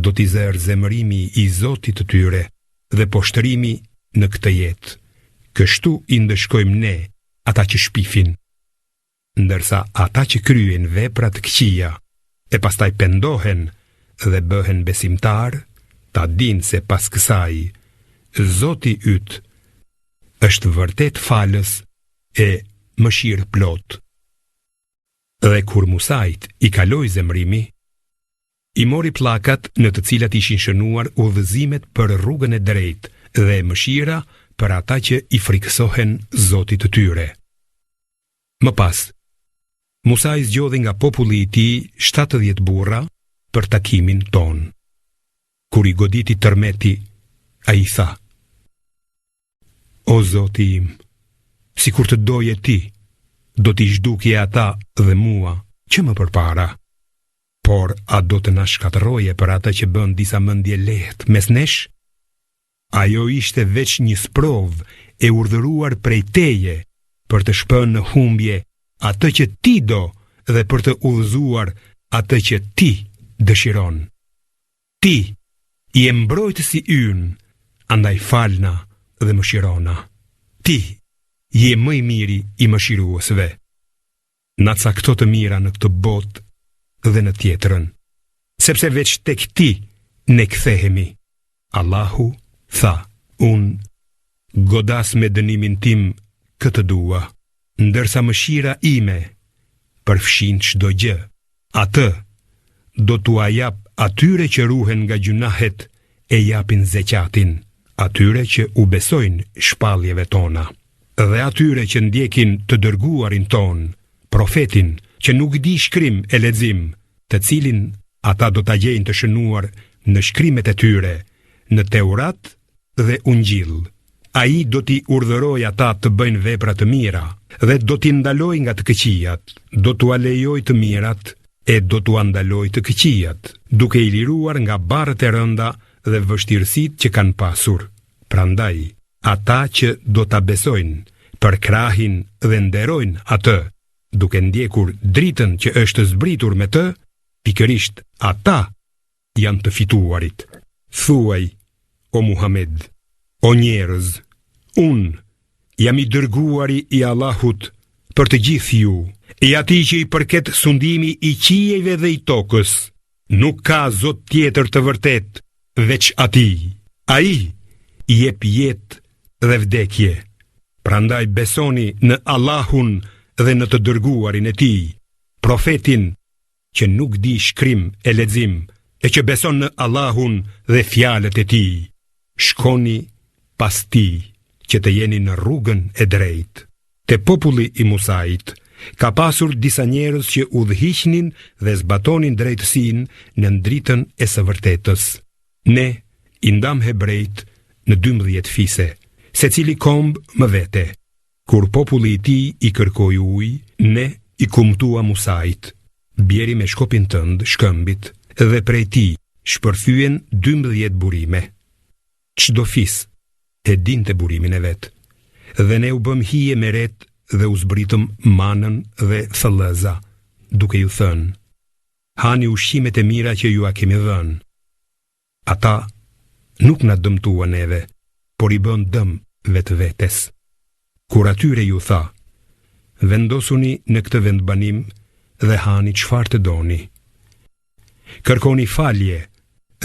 do t'i zërë zemërimi i Zotit të tyre dhe poshtërimi në këtë jetë. Kështu i ndëshkojmë ne ata që shpifin. Ndërsa ata që kryen vepra të këqija e pastaj pendohen dhe bëhen besimtar, ta dinë se pas kësaj Zoti yt është vërtet falës e mëshirë plot. Dhe kur Musait i kaloi zemrimi, i mori pllakat në të cilat ishin shënuar udhëzimet për rrugën e drejtë dhe mëshira për ata që i frikësohen Zotit të tyre. Më pas, Musa i zgjodhi nga populli i tij 70 burra për takimin ton. Kur i goditi tërmeti, ai tha: O Zoti im, sikur të doje ti, do t'i zhdukje ata dhe mua që më përpara. Por a do të na shkatërroje për ata që bën disa mendje lehtë mes nesh? Ajo ishte veç një sprov e urdhëruar prej teje për të shpënë në humbje atë që ti do dhe për të udhëzuar atë që ti dëshiron. Ti je mbrojtësi ynë, andaj falna dhe mëshirona. Ti je më i miri i mëshiruesve. Na cakto të mira në këtë botë dhe në tjetrën, sepse veç tek ti ne kthehemi. Allahu tha: Unë godas me dënimin tim këtë dua, ndërsa mëshira ime përfshin çdo gjë. Atë do t'ua jap atyre që ruhen nga gjunahet e japin zeqatin, atyre që u besojnë shpalljeve tona, dhe atyre që ndjekin të dërguarin ton, profetin që nuk di shkrim e lexim, të cilin ata do ta gjejnë të shënuar në shkrimet e tyre, në Teurat dhe Ungjil. Ai do t'i urdhëroj ata të bëjnë vepra të mira dhe do t'i ndaloj nga të këqijat, do t'u lejoj të mirat e do t'u ndaloj të këqijat, duke i liruar nga barët e rënda dhe vështirësitë që kanë pasur. Prandaj, ata që do ta besojnë, përkrahin dhe nderojnë atë, duke ndjekur dritën që është zbritur me të, pikërisht ata janë të fituarit. Thuaj, o Muhammed, o njerëz, unë jam i dërguari i Allahut për të gjithë ju, i atij që i përket sundimi i qiejve dhe i tokës. Nuk ka zot tjetër të vërtet veç atij. Ai i jep jetë dhe vdekje. Prandaj besoni në Allahun dhe në të dërguarin e tij, profetin që nuk di shkrim e lexim, e që beson në Allahun dhe fjalët e tij. Shkoni pas tij, që të jeni në rrugën e drejtë. Te populli i Musait ka pasur disa njerëz që udhëhiqnin dhe zbatonin drejtësinë në dritën e së vërtetës. Ne i ndam hebrejt në 12 fise, secili komb më vete. Kur populli i tij i kërkoi ujë, ne i kumtua Musait. Bjeri me shkopin tënd shkëmbit dhe prej tij shpërthyen 12 burime. Çdo fis e dinte burimin e vet. Dhe ne u bëm hije me ret dhe u zbritëm manën dhe thellëza, duke ju thënë: hani ushqimet e mira që ju a kemi dhënë. Ata nuk na dëmtuan neve, por i bën dëm vetvetes. Kur atyre ju tha: vendosuni në këtë vendbanim dhe hani çfarë të doni. Kërkoni falje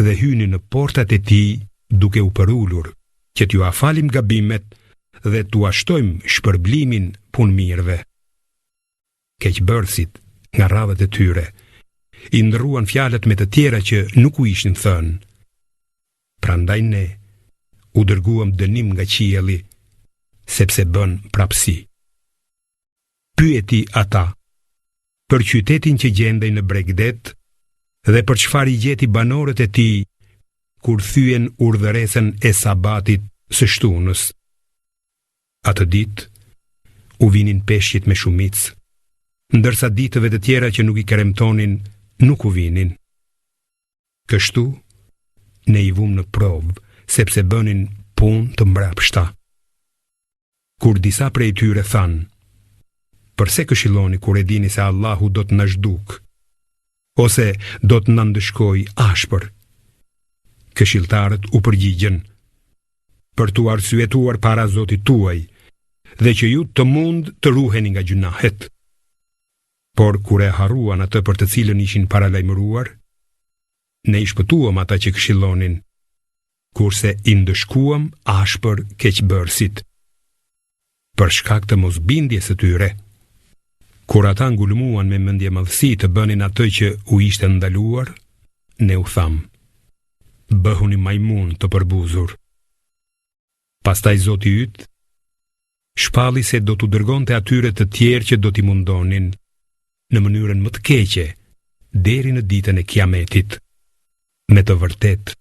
dhe hyni në portat e tij duke u përulur, që t'ju afalim gabimet dhe t'u ashtojmë shpërblimin punëmirëve. Keqbërësit, nga radhët e tyre, i ndërruan fjalët me të tjera që nuk u ishin thënë. Prandaj ne u dërguam dënim nga qielli, sepse bën prapësi. Pyeti ata për qytetin që gjendej në Bregdet dhe për çfarë i gjeti banorët e tij kur thyen urdhëresën e sabatit së shtunës. Atë ditë u vinin peshqit me shumicë, ndërsa ditëve të tjera që nuk i kremtonin nuk u vinin. Kështu ne i vum në provë, sepse bënin punë të mbrapshta. Kur disa prej tyre thanë: përse këshilloni kur e dini se Allahu do të na zhduk, ose do të na ndëshkoj ashpër? Këshilltarët u përgjigjen: për t'u arsyetuar para Zotit tuaj, dhe që ju të mund të ruheni nga gjunahet. Por kur e harruan atë për të cilën ishin paralajmëruar, ne i shpëtuam ata që këshillonin, kurse i ndëshkuam ashpër keqbërësit, për shkak të mosbindjes së tyre. Kur ata ngulmuan me mendje madhësi të bënin atë që u ishte ndaluar, ne u tham: bëhuni majmun të përbuzur. Pastaj Zoti yt shpalli se do t'u dërgonte atyre të tjerë që do t'i mundonin në mënyrën më të keqe deri në ditën e Kiametit. Me të vërtet,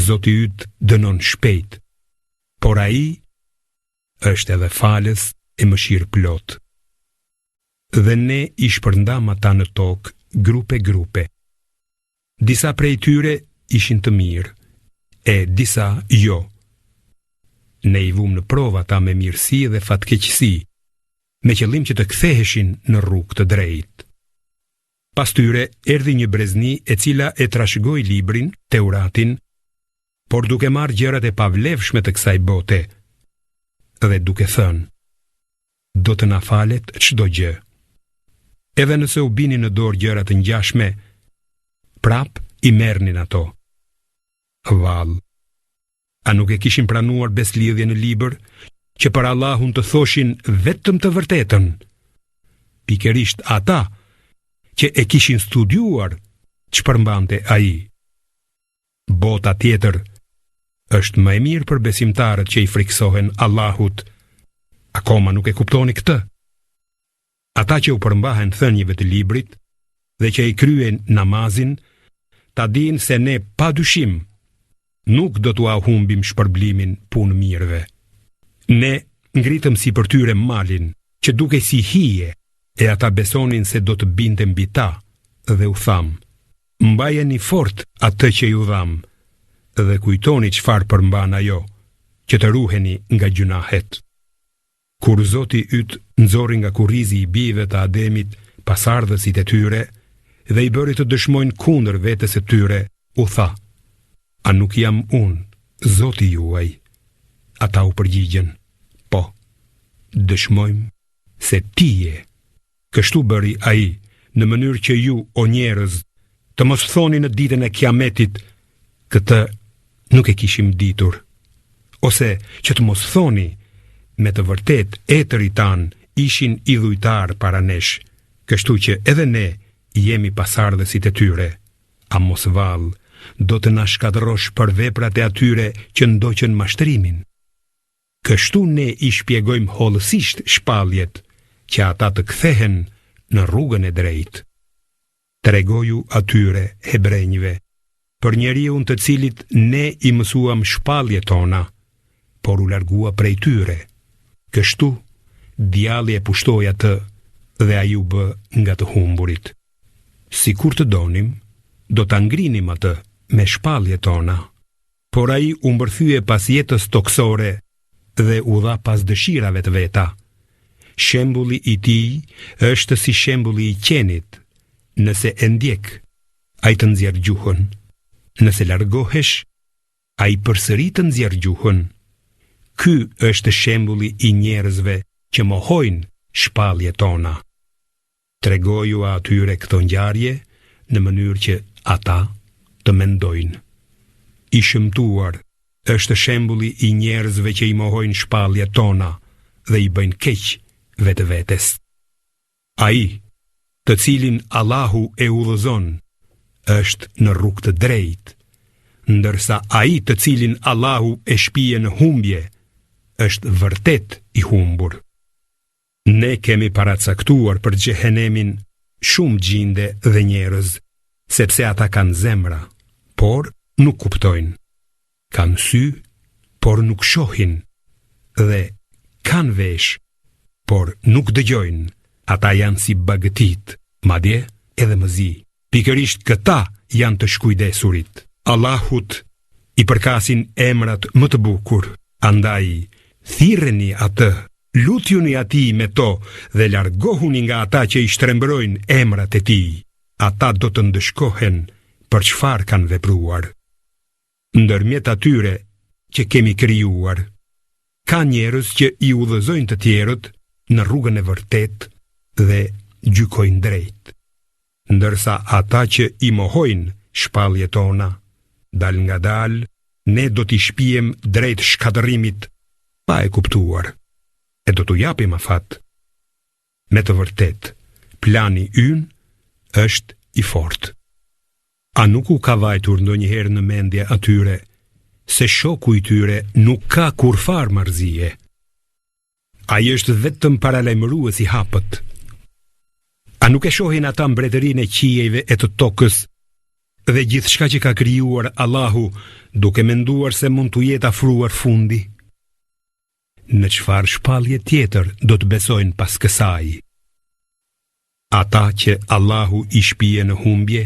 Zoti yt dënon shpejt, por ai është edhe falës e mëshirë plot. Dhe ne i shpërndam ata në tokë grupe. Disa prej tyre ishin të mirë, e disa jo. Ne i vum në prova ata me mirësi dhe fatkeqësi, me qëllim që të ktheheshin në rrugë të drejtë. Pas tyre erdhi një brezni e cila e trashëgoi librin, Teuratin, por duke marrë gjërat e pavlefshme të kësaj bote, dhe duke thënë: do të na falet çdo gjë. Edhe nëse u bini në dorë gjëra të ngjashme, prap i merrnin ato. Vallë, a nuk e kishin pranuar beslidhje në libër, që për Allahun të thoshin vetëm të vërtetën? Pikërisht ata që e kishin studiuar që përmbante ai. Bota tjetër është më e mirë për besimtarët që i friksohen Allahut. Akoma nuk e kuptoni këtë. Ata që u përmbahen thënieve të librit dhe që i kryen namazin, ta dinë se ne pa dyshim nuk do t'u humbim shpërblimin punë mirëve. Ne ngritëm si për tyre malin, që duke si hije, e ata besonin se do të binte mbi ta, dhe u tham: mbajeni fort atë që ju dham, dhe kujtoni çfarë përmban ajo, që të ruheni nga gjunahet. Kur Zoti yt nxorri nga kurrizi i bijve të Ademit pasardhësit e tyre dhe i bëri të dëshmojnë kundër vetes së tyre, u tha: a nuk jam unë, Zoti juaj? Ata u përgjigjen: po, dëshmojmë se ti je. Kështu bëri ai, në mënyrë që ju, o njerëz, të mos thoni në ditën e Kiametit: këtë nuk e kishim ditur, ose që të mos thoni: me të vërtet etërit tan ishin idhujtar para nesh, kështu që edhe ne jemi pasardhësit e tyre. A mos vallë, do të na shkatërrosh për veprat e atyre që ndoqën mashtrimin. Kështu ne i shpjegojmë hollësisht shpalljet, që ata të kthehen në rrugën e drejtë. Tregoju atyre hebrejve për njeriun të cilit ne i mësuam shpalljet tona, por u largua prej tyre. Kështu djalli e pushtoi atë dhe ai u bë nga të humburit. Sikur të donim, do ta ngrinim atë me shpalljet tona, por ai u mbërthye pas jetës toksore dhe u dha pas dëshirave të veta. Shembulli i tij është si shembulli i qenit. Nëse e ndjek, ai të nxjerr gjuhën. Nëse largohesh, ai përsëri të nxjerr gjuhën. Ky është shembulli i njerëzve që mohojnë shpalljet tona. Tregoju atyre këto ngjarje në mënyrë që ata të mendojnë. I shëmtuar është shembulli i njerëzve që i mohojnë shpalljet tona dhe i bëjnë keq vetëvetes. Ai, të cilin Allahu e udhëzon, është në rrugë të drejtë, ndërsa ai të cilin Allahu e shpije në humbje, është vërtet i humbur. Ne kemi paracaktuar për xhehenemin shumë gjinde dhe njerëz, sepse ata kanë zemra, por nuk kuptojnë. Kanë sy, por nuk shohin, dhe kanë vesh, por nuk dëgjojnë. Ata janë si bagëtit, madje edhe mëzi. Pikërisht këta janë të shkujdesurit. Allahut i përkasin emrat më të bukur, andaj thirreni atë, lutjuni atij me to dhe largohuni nga ata që i shtrembërojnë emrat e tij. Ata do të ndëshkohen për çfarë kanë vepruar. Ndërmjet atyre që kemi krijuar, ka njerëz që i udhëzojnë të tjerët në rrugën e vërtetë dhe gjykojnë drejt, ndërsa ata që i mohojnë shpalljet tona, dal nga dal, ne do t'i shpijem drejt shkatërimit pa e kuptuar, e do t'u japim afat. Me të vërtet, plani ynë është i fortë. A nuk u ka vajtur ndonjëherë në mendje atyre se shoku i tyre nuk ka kurfar marrëzie? Ai është vetëm paralajmërues i hapët. A nuk e shohin ata mbretërinë e qiejve e të tokës dhe gjithçka që ka krijuar Allahu, duke menduar se mund t'u jetë afruar fundi? Në çfarë shpallje tjetër do të besojnë pas kësaj? Ata që Allahu i shpije në humbje,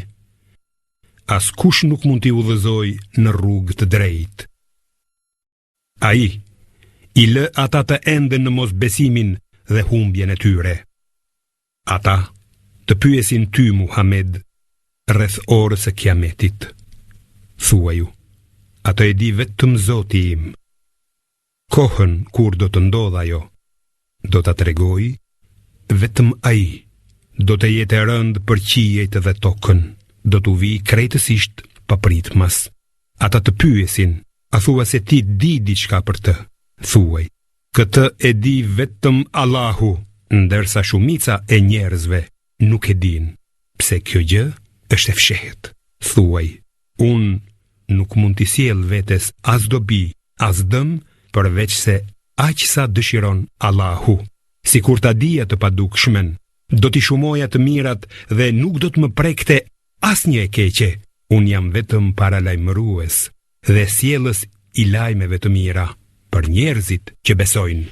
askush nuk mund t'i udhëzojë në rrugë të drejtë. Ai i lë ata të enden në mosbesimin dhe humbjen e tyre. Ata të pyesin ty, Muhammed, rreth orës së Kiametit. Thuaju, ato e di vetëm Zoti im. Kohën kur do të ndodhë ajo, do ta tregoj vetëm ai. Do të jetë e rëndë për qiejt dhe tokën, do t'u vi krejtësisht papritmas. Ata të pyesin, a thua se ti di diçka për të? Thuaj, këtë e di vetëm Allahu, ndërsa shumica e njerëzve nuk e din. Pse kjo gjë është e fshehët. Thuaj, unë nuk mund t'i sjell vetes as dobi, as dëm, përveç se aq sa dëshiron Allahu. Sikur ta dija të padukshmen, do t'i shumoja të mirat dhe nuk do të më prekte asnjë e keqe. Unë jam vetëm paralajmërues dhe sjellës i lajmeve të mira për njerëzit që besojnë.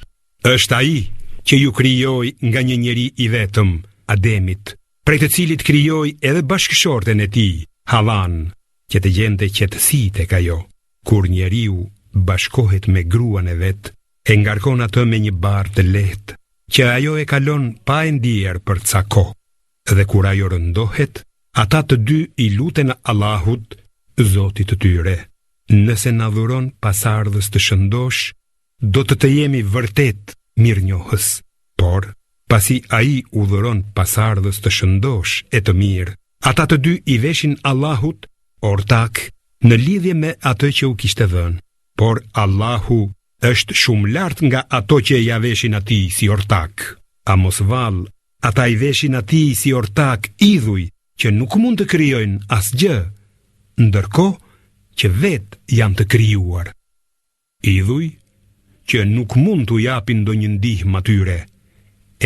Është ai që ju krijoi nga një njeri i vetëm, Ademit, prej të cilit krijoi edhe bashkëshorten e tij, Havan, që të gjente qetësi tek ajo. Kur njeriu bashkohet me gruan e vet, e ngarkon atë me një barë të lehtë, që ajo e kalon pa e ndier për ca kohë. Dhe kur ajo rëndohet, ata të dy i luten Allahut, Zotit të tyre. Nëse na dhuron pasardhës të shëndosh, do të jemi vërtet mirënjohës. Por, pasi ai u dhuron pasardhës të shëndosh e të mirë, ata të dy i veshin Allahut ortak në lidhje me atë që u kishte dhënë. Por Allahu është shumë lart nga ato që ja veshin atij si ortak. A mos vallë, ata i veshin atij si ortak idhuj që nuk mund të krijojnë asgjë, ndërkohë që vetë janë të krijuar. Idhuj që nuk mund t'u japin ndonjë ndihmë atyre,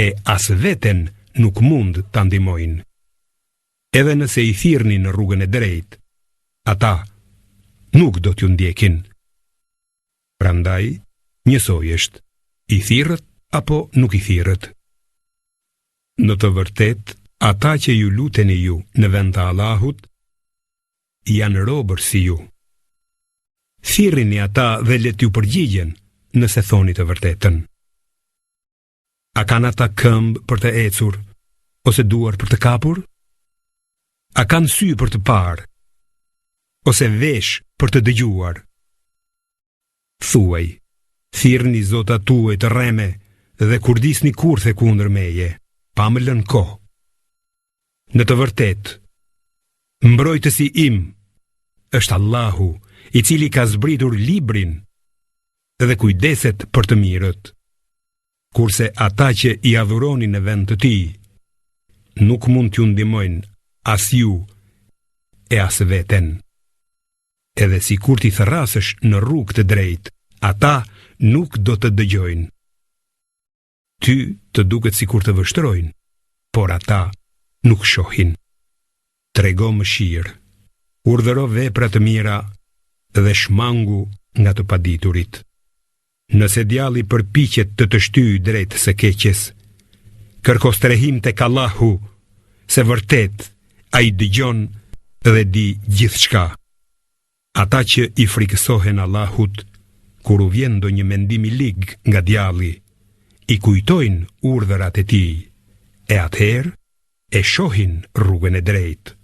e as veten nuk mund ta ndihmojnë. Edhe nëse i thirrni në rrugën e drejtë, ata nuk do t'ju ndjekin. Prandaj, njësoj është, i thirrët apo nuk i thirrët. Në të vërtetë, ata që ju luteni ju në vend të Allahut, janë robër si ju. Thirrini ata dhe le t'ju përgjigjen nëse thoni të vërtetën. A kanë ata këmbë për të ecur, ose duar për të kapur? A kanë sy për të parë, ose vesh për të dëgjuar? Thuaj, thirrni zotat tuaj të rreme dhe kurdisni kurthe kundër meje, pa më lënë kohë. Në të vërtetë, mbrojtësi im është Allahu, i cili ka zbritur librin dhe kujdeset për të mirët, kurse ata që i adhuroni në vend të tij nuk mund t'ju ndihmojnë as ju e as veten. Edhe si kur t'i therrasësh në rrugë të drejtë, ata nuk do të dëgjojnë. Ty të duket sikur të vështrojnë, por ata nuk shohin. Trego mëshirë, urdhëro vepra të mira dhe shmangu nga të paditurit. Nëse djalli përpiqet të shtyjë drejt së keqes, kërko strehim tek Allahu, se vërtet ai dëgjon dhe di gjithçka. Ata që i frikësohen Allahut, kur u vjen ndonjë mendim i lig nga djalli, i kujtojnë urdhërat e tij, e atëherë e shohin rrugën e drejtë.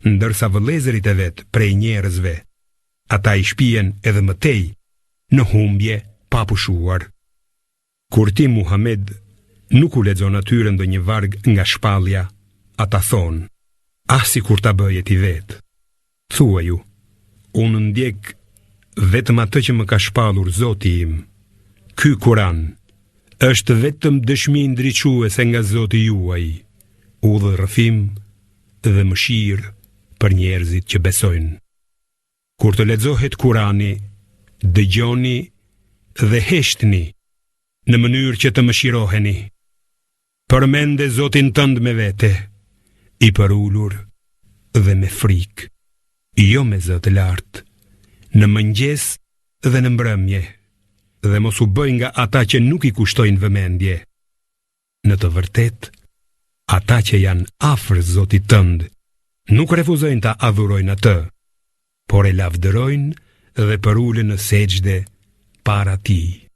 Ndërsa vëllezërit e vet prej njerëzve, ata i shpihen edhe më tej në humbje pa pushuar. Kur ti Muhammed nuk u lexon atyre ndonjë varg nga shpallja, ata thonë, si kur ta bëje ti vet. Thuaju, unë ndjek vetëm atë që më ka shpallur Zoti im. Ky Kur'an është vetëm dëshmi ndriçuese nga Zoti juaj, udhërrëfim dhe mëshirë për njerëzit që besojnë. Kur të lexohet Kurani, dëgjoni dhe heshtni në mënyrë që të mëshiroheni. Përmende Zotin tënd me vete, i përulur dhe me frikë, jo me zë të lartë, në mëngjes dhe në mbrëmje, dhe mos u bëj nga ata që nuk i kushtojnë vëmendje. Në të vërtetë, ata që janë afër Zotit tënd nuk refuzojnë ta adhurojnë atë, por e lavdërojnë dhe përulen në sejdë para tij.